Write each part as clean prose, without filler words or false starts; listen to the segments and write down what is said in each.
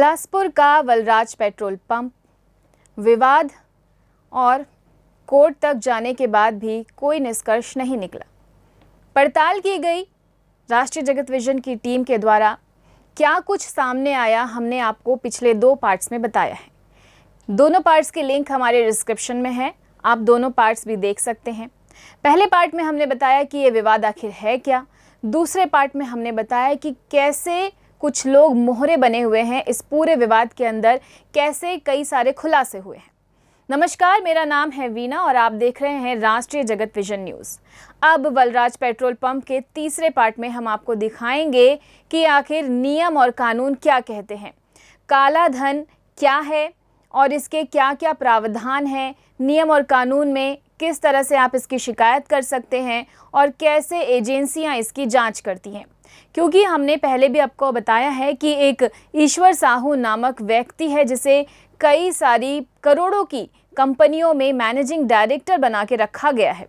बिलासपुर का वलराज petrol pump विवाद और कोर्ट तक जाने के बाद भी कोई निष्कर्ष नहीं निकला। पड़ताल की गई राष्ट्रीय जगत विजन की टीम के द्वारा क्या कुछ सामने आया, हमने आपको पिछले 2 पार्ट्स में बताया है। दोनों पार्ट्स की लिंक हमारे डिस्क्रिप्शन में है, आप दोनों पार्ट्स भी देख सकते हैं। पहले पार्ट में हमने बताया कि ये विवाद आखिर है क्या, दूसरे पार्ट में हमने बताया कि कैसे कुछ लोग मोहरे बने हुए हैं इस पूरे विवाद के अंदर, कैसे कई सारे खुलासे हुए हैं। नमस्कार, मेरा नाम है वीना और आप देख रहे हैं राष्ट्रीय जगत विजन न्यूज़। अब वलराज पेट्रोल पंप के तीसरे पार्ट में हम आपको दिखाएंगे कि आखिर नियम और कानून क्या कहते हैं, काला धन क्या है और इसके क्या क्या प्रावधान हैं, नियम और कानून में किस तरह से आप इसकी शिकायत कर सकते हैं और कैसे एजेंसियां इसकी जांच करती हैं। क्योंकि हमने पहले भी आपको बताया है कि एक ईश्वर साहू नामक व्यक्ति है जिसे कई सारी करोड़ों की कंपनियों में मैनेजिंग डायरेक्टर बना के रखा गया है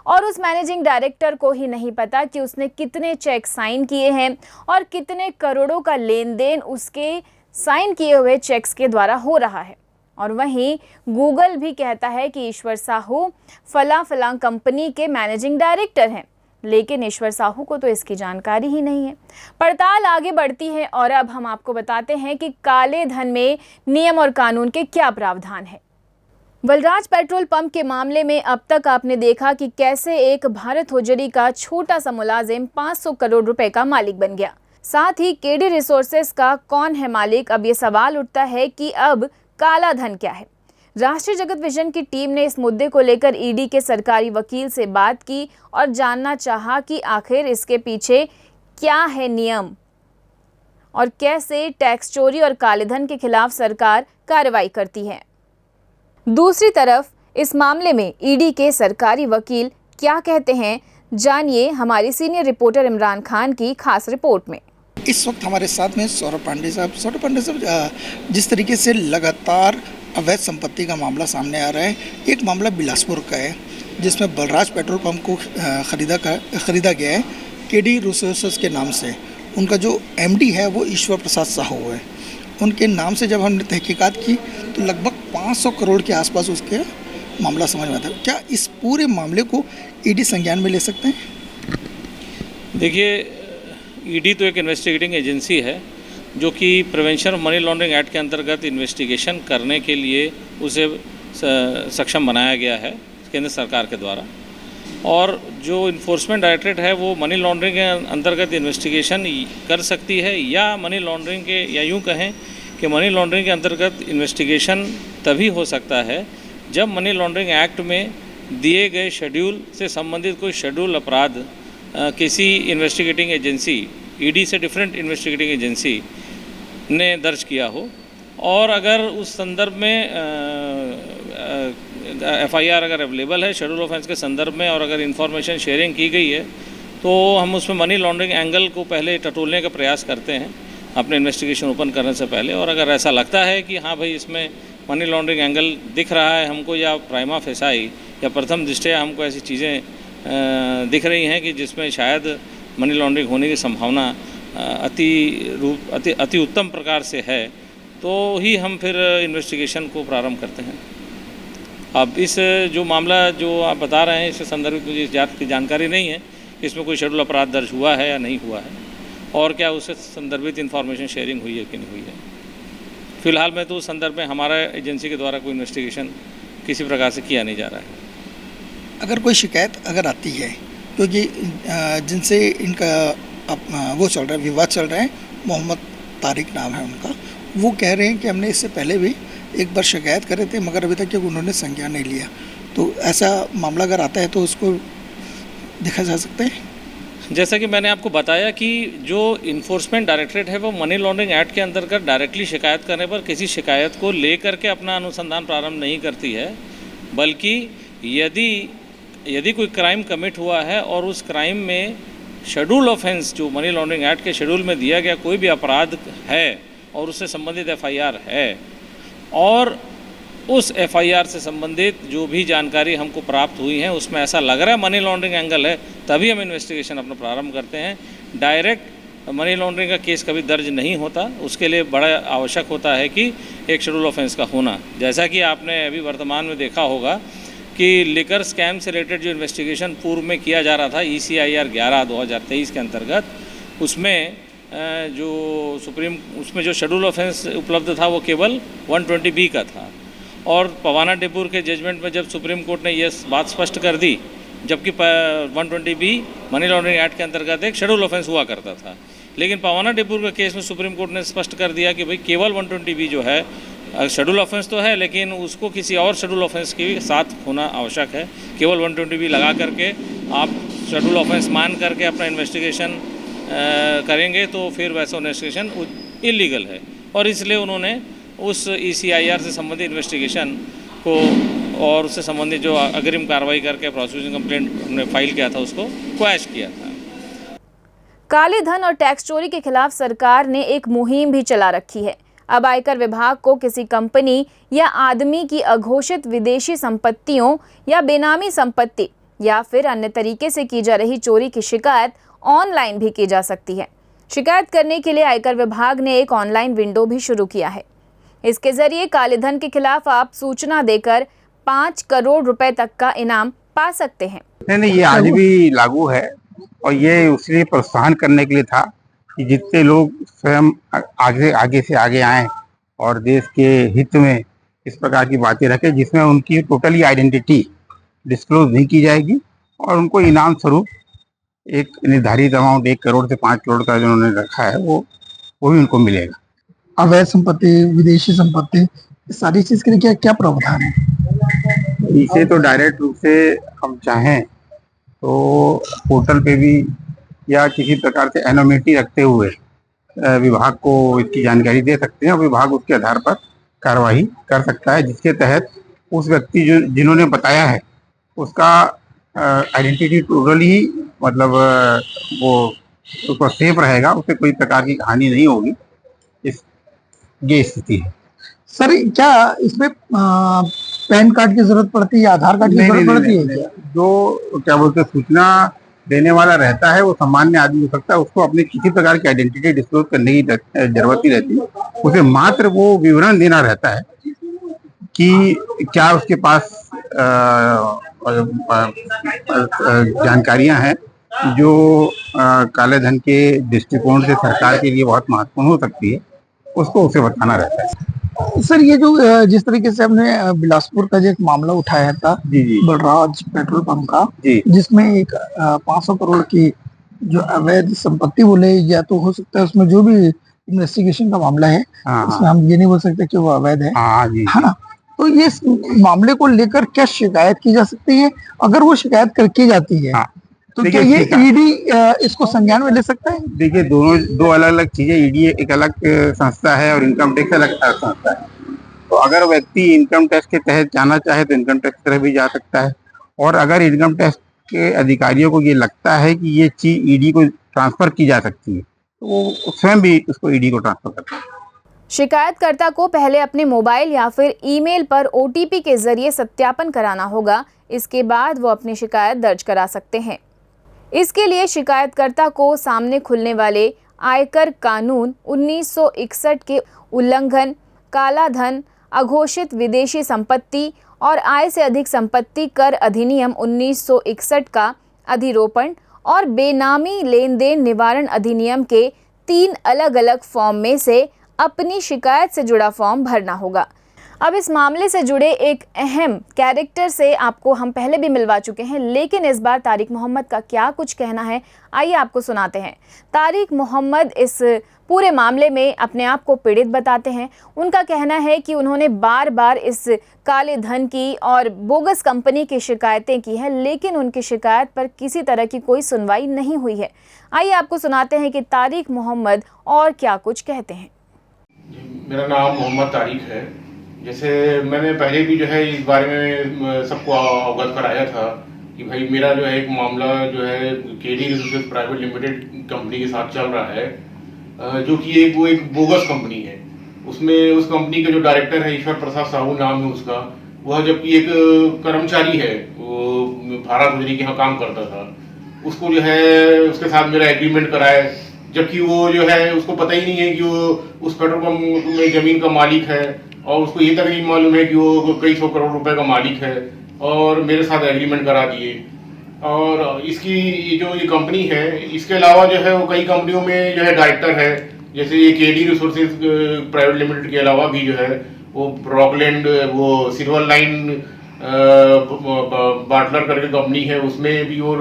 और उस मैनेजिंग डायरेक्टर को ही नहीं पता कि उसने कितने चेक साइन किए हैं और कितने करोड़ों का लेन देन उसके साइन किए हुए चेक्स के द्वारा हो रहा है। और वहीं गूगल भी कहता है कि ईश्वर साहू फला कंपनी के मैनेजिंग डायरेक्टर हैं, लेकिन ईश्वर साहू को तो इसकी जानकारी ही नहीं है। पड़ताल आगे बढ़ती है और अब हम आपको बताते हैं कि काले धन में नियम और कानून के क्या प्रावधान है। वलराज पेट्रोल पंप के मामले में अब तक आपने देखा कि कैसे एक भारत होजरी का छोटा सा मुलाजिम 500 करोड़ रुपए का मालिक बन गया। साथ ही केडी रिसोर्सेज का कौन है मालिक, अब ये सवाल उठता है कि अब काला धन क्या है। राष्ट्रीय जगत विजन की टीम ने इस मुद्दे को लेकर ईडी के सरकारी वकील से बात की और जानना चाहा कि आखिर इसके पीछे क्या है नियम और कैसे टैक्स चोरी और काले धन के खिलाफ सरकार कार्रवाई करती है। दूसरी तरफ इस मामले में ईडी के सरकारी वकील क्या कहते हैं, जानिए हमारी सीनियर रिपोर्टर इमरान खान की खास रिपोर्ट में। इस वक्त हमारे साथ में सौरभ पांडे साहब। जिस तरीके से लगातार अवैध संपत्ति का मामला सामने आ रहा है, एक मामला बिलासपुर का है जिसमें वलराज पेट्रोल पंप को खरीदा गया है केडी रिसोर्सेज के नाम से। उनका जो एमडी है वो ईश्वर प्रसाद साहू है। उनके नाम से जब हमने तहकीकात की तो लगभग 500 करोड़ के आसपास उसके मामला समझ में आता है। क्या इस पूरे मामले को ईडी संज्ञान में ले सकते हैं? देखिए, ईडी तो एक इन्वेस्टिगेटिंग एजेंसी है जो कि prevention of money laundering act के अंतर्गत इन्वेस्टिगेशन करने के लिए उसे सक्षम बनाया गया है केंद्र सरकार के द्वारा। और जो इन्फोर्समेंट डायरेक्टरेट है वो मनी लॉन्ड्रिंग के अंतर्गत इन्वेस्टिगेशन कर सकती है, या मनी लॉन्ड्रिंग के, या यूँ कहें कि मनी लॉन्ड्रिंग के अंतर्गत इन्वेस्टिगेशन तभी हो सकता है जब मनी लॉन्ड्रिंग एक्ट में दिए गए शेड्यूल से संबंधित कोई शेड्यूल अपराध किसी इन्वेस्टिगेटिंग एजेंसी, ईडी से डिफरेंट इन्वेस्टिगेटिंग एजेंसी ने दर्ज किया हो, और अगर उस संदर्भ में एफआईआर अगर अवेलेबल है शेड्यूल ऑफेंस के संदर्भ में और अगर इंफॉर्मेशन शेयरिंग की गई है तो हम उसमें मनी लॉन्ड्रिंग एंगल को पहले टटोलने का प्रयास करते हैं अपने इन्वेस्टिगेशन ओपन करने से पहले। और अगर ऐसा लगता है कि हाँ भाई इसमें मनी लॉन्ड्रिंग एंगल दिख रहा है हमको, या प्राइमा फेसाई या प्रथम दृष्टया हमको ऐसी चीज़ें दिख रही हैं कि जिसमें शायद मनी लॉन्ड्रिंग होने की संभावना अति उत्तम प्रकार से है, तो ही हम फिर इन्वेस्टिगेशन को प्रारंभ करते हैं। अब इस जो मामला जो आप बता रहे हैं इससे संदर्भित मुझे इस बात की जानकारी नहीं है कि इसमें कोई शेड्यूल अपराध दर्ज हुआ है या नहीं हुआ है, और क्या उससे संदर्भित इन्फॉर्मेशन शेयरिंग हुई है कि नहीं हुई है। फिलहाल में तो उस संदर्भ में हमारा एजेंसी के द्वारा कोई इन्वेस्टिगेशन किसी प्रकार से किया नहीं जा रहा है। अगर कोई शिकायत अगर आती है, क्योंकि जिनसे इनका वो चल रहा है, विवाद चल रहा है, मोहम्मद तारिक नाम है उनका, वो कह रहे हैं कि हमने इससे पहले भी एक बार शिकायत करे थे मगर अभी तक उन्होंने संज्ञान नहीं लिया। तो ऐसा मामला अगर आता है तो उसको देखा जा सकता है। जैसा कि मैंने आपको बताया कि जो इन्फोर्समेंट डायरेक्टरेट है वो मनी लॉन्ड्रिंग एक्ट के अंतर्गत डायरेक्टली शिकायत करने पर किसी शिकायत को लेकर के अपना अनुसंधान प्रारंभ नहीं करती है, बल्कि यदि कोई क्राइम कमिट हुआ है और उस क्राइम में शेड्यूल ऑफेंस जो मनी लॉन्ड्रिंग एक्ट के शेड्यूल में दिया गया कोई भी अपराध है और उससे संबंधित एफआईआर है, और उस एफआईआर से संबंधित जो भी जानकारी हमको प्राप्त हुई है उसमें ऐसा लग रहा है मनी लॉन्ड्रिंग एंगल है, तभी हम इन्वेस्टिगेशन अपना प्रारंभ करते हैं। डायरेक्ट मनी लॉन्ड्रिंग का केस कभी दर्ज नहीं होता। उसके लिए बड़ा आवश्यक होता है कि एक शेड्यूल ऑफेंस का होना। जैसा कि आपने अभी वर्तमान में देखा होगा कि लिकर स्कैम से रिलेटेड जो इन्वेस्टिगेशन पूर्व में किया जा रहा था ECIR 11/2023 के अंतर्गत, उसमें उसमें जो शेड्यूल ऑफेंस उपलब्ध था वो केवल 120B का था। और पवाना डेपुर के जजमेंट में जब सुप्रीम कोर्ट ने ये बात स्पष्ट कर दी, जबकि 120B मनी लॉन्ड्रिंग एक्ट के अंतर्गत एक शेड्यूल ऑफेंस हुआ करता था, लेकिन पवाना डेपुर के केस में सुप्रीम कोर्ट ने स्पष्ट कर दिया कि भाई केवल 120B जो है शेड्यूल ऑफेंस तो है, लेकिन उसको किसी और शेड्यूल ऑफेंस के साथ होना आवश्यक है। केवल 120B लगा करके आप शेड्यूल ऑफेंस मान करके अपना इन्वेस्टिगेशन करेंगे तो फिर वैसा इन्वेस्टिगेशन इलीगल है। और इसलिए उन्होंने उस ECIR से संबंधित इन्वेस्टिगेशन को और उससे संबंधित जो अग्रिम कार्रवाई करके प्रोसिक्यूशन कंप्लेंट हमने फाइल किया था उसको क्वैश किया था। काले धन और टैक्स चोरी के खिलाफ सरकार ने एक मुहिम भी चला रखी है। अब आयकर विभाग को किसी कंपनी या आदमी की अघोषित विदेशी संपत्तियों या बेनामी संपत्ति या फिर अन्य तरीके से की जा रही चोरी की शिकायत ऑनलाइन भी की जा सकती है। शिकायत करने के लिए आयकर विभाग ने एक ऑनलाइन विंडो भी शुरू किया है। इसके जरिए काले धन के खिलाफ आप सूचना देकर 5 करोड़ रुपए तक का इनाम पा सकते हैं। नहीं, ये आज भी लागू है और ये उसलिए प्रोत्साहन करने के लिए था कि जितने लोग स्वयं आगे से आगे आए और देश के हित में इस प्रकार की बातें रखें जिसमें उनकी टोटली आइडेंटिटी डिस्क्लोज नहीं की जाएगी और उनको इनाम स्वरूप एक निर्धारित अमाउंट 1 करोड़ से 5 करोड़ का जो उन्होंने रखा है वो भी उनको मिलेगा। अवैध संपत्ति, विदेशी संपत्ति, सारी चीज के लिए क्या क्या प्रावधान है? इसे तो डायरेक्ट रूप से हम चाहें तो पोर्टल पे भी या किसी प्रकार से एनोनिमिटी रखते हुए विभाग को इसकी जानकारी दे सकते हैं और विभाग उसके आधार पर कार्रवाई कर सकता है, जिसके तहत उस व्यक्ति जिन्होंने बताया है उसका आइडेंटिटी टोटली मतलब वो उसका सेफ रहेगा, उससे कोई प्रकार की हानि नहीं होगी। ये स्थिति है। सर, क्या इसमें पैन कार्ड की जरूरत पड़ती है या आधार कार्ड की जरूरत पड़ती है? जो क्या बोलते हैं सूचना देने वाला रहता है वो सामान्य आदमी हो सकता है, उसको अपने किसी प्रकार की आइडेंटिटी डिस्क्लोज करने की जरूरत नहीं रहती। उसे मात्र वो विवरण देना रहता है कि क्या उसके पास जानकारियां हैं जो काले धन के दृष्टिकोण से सरकार के लिए बहुत महत्वपूर्ण हो सकती है, उसको उसे बताना रहता है। सर, ये जो जिस तरीके से हमने बिलासपुर का जो एक मामला उठाया था जी बलराज पेट्रोल पंप का, जी, जिसमें एक 500 करोड़ की जो अवैध संपत्ति बोले या तो हो सकता है उसमें जो भी इन्वेस्टिगेशन का मामला है उसमें हम ये नहीं बोल सकते कि वो अवैध है, है ना? तो ये मामले को लेकर क्या शिकायत की जा सकती है? अगर वो शिकायत करके जाती है तो क्या ये ईडी इसको संज्ञान में ले सकता है? देखिए, दो अलग अलग चीजें। ईडी एक अलग संस्था है और इनकम टैक्स अलग संस्था है। तो अगर व्यक्ति इनकम टैक्स के तहत जाना चाहे तो इनकम टैक्स की तरफ भी जा सकता है, और अगर इनकम टैक्स के अधिकारियों को ये लगता है कि ये चीज ईडी को ट्रांसफर की जा सकती है तो वो स्वयं भी उसको ईडी को ट्रांसफर करता है। शिकायतकर्ता को पहले अपने मोबाइल या फिर ईमेल पर OTP के जरिए सत्यापन कराना होगा। इसके बाद वो अपनी शिकायत दर्ज करा सकते हैं। इसके लिए शिकायतकर्ता को सामने खुलने वाले आयकर कानून 1961 के उल्लंघन, काला धन, अघोषित विदेशी संपत्ति और आय से अधिक संपत्ति कर अधिनियम 1961 का अधिरोपण और बेनामी लेन देन निवारण अधिनियम के 3 अलग अलग फॉर्म में से अपनी शिकायत से जुड़ा फॉर्म भरना होगा। अब इस मामले से जुड़े एक अहम कैरेक्टर से आपको हम पहले भी मिलवा चुके हैं, लेकिन इस बार तारिक मोहम्मद का क्या कुछ कहना है, आइए आपको सुनाते हैं। तारिक मोहम्मद इस पूरे मामले में अपने आप को पीड़ित बताते हैं। उनका कहना है कि उन्होंने बार बार इस काले धन की और बोगस कंपनी की शिकायतें की हैं, लेकिन उनकी शिकायत पर किसी तरह की कोई सुनवाई नहीं हुई है। आइए आपको सुनाते हैं कि तारिक मोहम्मद और क्या कुछ कहते हैं। मेरा नाम मोहम्मद तारिक है। जैसे मैंने पहले भी जो है इस बारे में सबको अवगत कराया था कि भाई मेरा जो है एक मामला जो है KD resources private limited company के साथ चल रहा है, जो कि एक बोगस कंपनी है। उसमें उस कंपनी के जो डायरेक्टर है ईश्वर प्रसाद साहू नाम है उसका, वह जबकि एक कर्मचारी है, वो भारत गुजरी के यहाँ काम करता था। उसको जो है उसके साथ मेरा एग्रीमेंट कराया, जबकि वो जो है उसको पता ही नहीं है कि वो उस पेट्रोल पंप में जमीन का मालिक है, और उसको ये तक नहीं मालूम है कि वो कई 100 करोड़ रुपए का मालिक है, और मेरे साथ एग्रीमेंट करा दिए। और इसकी जो ये कंपनी है, इसके अलावा जो है वो कई कंपनियों में जो है डायरेक्टर है, जैसे ये केडी रिसोर्सेज प्राइवेट लिमिटेड के अलावा भी जो है वो रॉकलैंड, वो सिल्वर लाइन बाटलर करके कंपनी है, उसमें भी और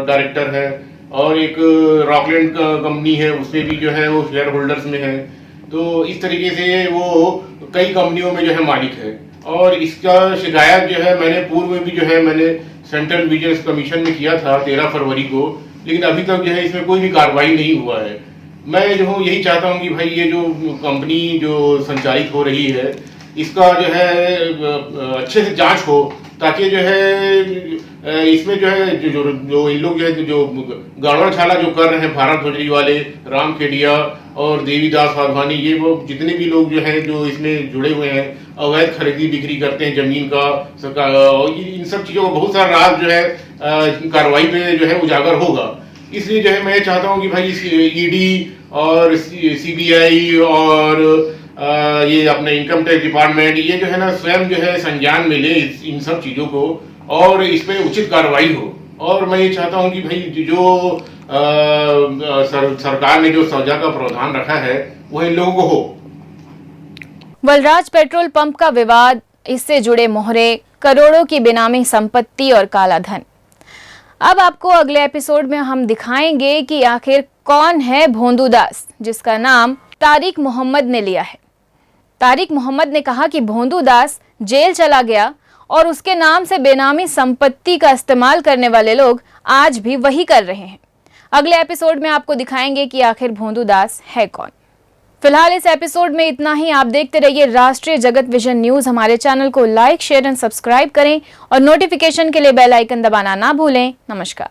डायरेक्टर है, और एक रॉकलैंड कंपनी है, उसमें भी जो है वो शेयर होल्डर्स में है। तो इस तरीके से वो कई कंपनियों में जो है मालिक है। और इसका शिकायत जो है मैंने पूर्व में भी जो है मैंने सेंट्रल विजिलेंस कमीशन में किया था 13 फरवरी को, लेकिन अभी तक जो है इसमें कोई भी कार्रवाई नहीं हुआ है। मैं जो हूँ यही चाहता हूँ कि भाई ये जो कंपनी जो संचालित हो रही है, इसका जो है अच्छे से जांच हो, ताकि जो है इसमें जो है जो इन लोग जो है जो गड़बड़ छाला जो कर रहे हैं, भारत भोजरी वाले, राम खेडिया और देवीदास वाधवानी, ये वो जितने भी लोग जो हैं जो इसमें जुड़े हुए हैं, अवैध खरीदी बिक्री करते हैं जमीन का, इन सब चीज़ों का बहुत सारा राज जो है कार्रवाई पे जो है उजागर होगा। इसलिए जो है मैं चाहता हूँ कि भाई ईडी और सीबीआई और ये अपने इनकम टैक्स डिपार्टमेंट, ये जो है ना स्वयं जो है संज्ञान में ले इन सब चीज़ों को, और इस पर उचित कार्रवाई हो। और मैं ये चाहता हूँ कि भाई जो सरकार ने जो सजा का प्रावधान रखा है वो इन लोगों को हो। बलराज पेट्रोल पंप का विवाद, इससे जुड़े मोहरे, करोड़ों की बेनामी संपत्ति और काला धन। अब आपको अगले एपिसोड में हम दिखाएंगे कि आखिर कौन है भोंदू दास, जिसका नाम तारिक मोहम्मद ने लिया है। तारिक मोहम्मद ने कहा कि भोंदू दास जेल चला गया और उसके नाम से बेनामी संपत्ति का इस्तेमाल करने वाले लोग आज भी वही कर रहे हैं। अगले एपिसोड में आपको दिखाएंगे कि आखिर भोंदू दास है कौन। फिलहाल इस एपिसोड में इतना ही। आप देखते रहिए राष्ट्रीय जगत विजन न्यूज। हमारे चैनल को लाइक, शेयर एंड सब्सक्राइब करें और नोटिफिकेशन के लिए बेल आइकन दबाना ना भूलें। नमस्कार।